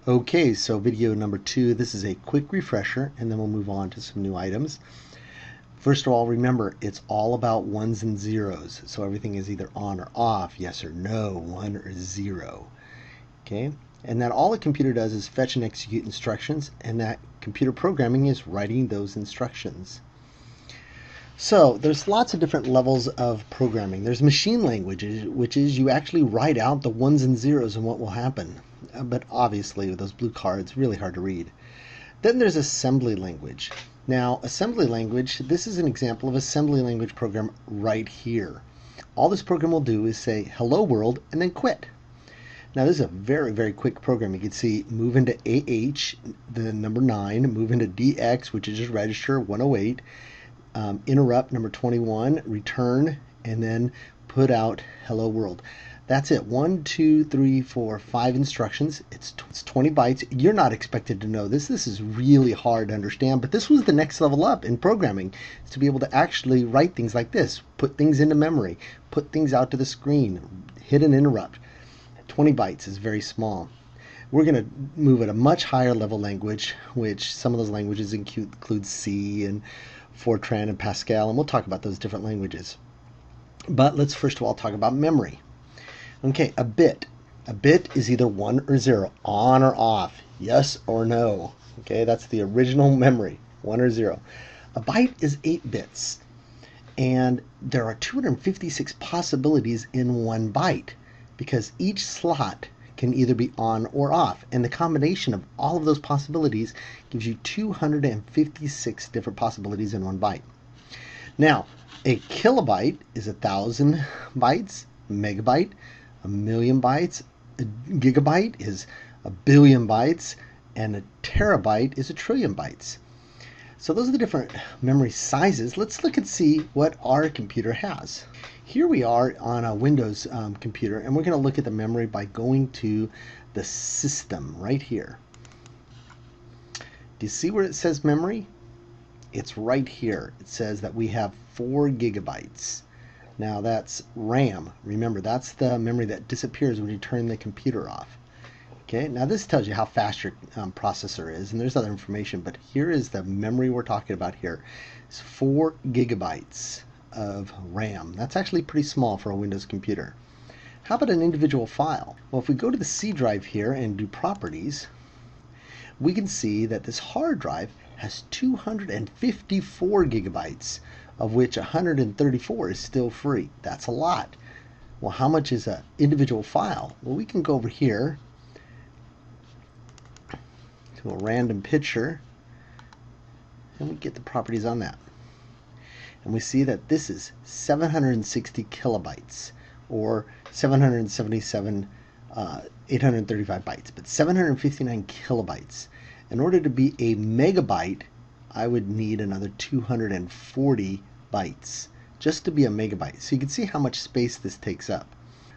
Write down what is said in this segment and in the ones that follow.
Okay, so video number 2, this is a quick refresher, and then we'll move on to some new items. First of all, remember, it's all about ones and zeros. So everything is either on or off, yes or no, 1 or 0. Okay, and that all the computer does is fetch and execute instructions, and that computer programming is writing those instructions. So there's lots of different levels of programming. There's machine language, which is you actually write out the ones and zeros and what will happen. But obviously with those blue cards, really hard to read. Then there's assembly language. Now, assembly language, this is an example of assembly language program right here. All this program will do is say hello world and then quit. Now this is a very, very quick program. You can see move into AH, the number 9, move into DX, which is just register 108, interrupt number 21, return, and then put out hello world. That's it. 1, 2, 3, 4, 5 instructions. It's 20 bytes. You're not expected to know this. This is really hard to understand, but this was the next level up in programming, is to be able to actually write things like this, put things into memory, put things out to the screen, hit an interrupt. 20 bytes is very small. We're going to move at a much higher level language, which some of those languages include C and Fortran and Pascal, and we'll talk about those different languages. But let's first of all talk about memory. Okay, a bit. A bit is either 1 or 0, on or off, yes or no. Okay, that's the original memory, 1 or 0. A byte is 8 bits, and there are 256 possibilities in 1 byte, because each slot can either be on or off, and the combination of all of those possibilities gives you 256 different possibilities in 1 byte. Now, a kilobyte is 1,000 bytes, megabyte, 1,000,000 bytes, a gigabyte is 1,000,000,000 bytes, and a terabyte is 1,000,000,000,000 bytes. So those are the different memory sizes. Let's look and see what our computer has. Here we are on a Windows computer, and we're going to look at the memory by going to the system right here. Do you see where it says memory? It's right here. It says that we have 4 gigabytes. Now that's RAM. Remember, that's the memory that disappears when you turn the computer off. Okay, now this tells you how fast your processor is, and there's other information, but here is the memory we're talking about here. It's 4 gigabytes of RAM. That's actually pretty small for a Windows computer. How about an individual file? Well, if we go to the C drive here and do properties, we can see that this hard drive has 254 gigabytes, of which 134 is still free. That's a lot. Well, how much is an individual file? Well, we can go over here to a random picture, and we get the properties on that. And we see that this is 760 kilobytes, or 777, 835 bytes, but 759 kilobytes. In order to be a megabyte, I would need another 240 bytes just to be a megabyte. So you can see how much space this takes up.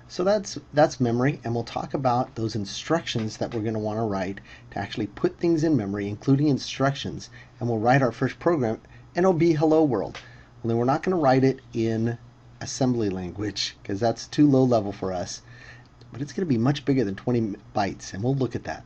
So that's memory, and we'll talk about those instructions that we're going to want to write to actually put things in memory, including instructions, and we'll write our first program, and it'll be hello world. Only we're not going to write it in assembly language because that's too low level for us, but it's going to be much bigger than 20 bytes, and we'll look at that.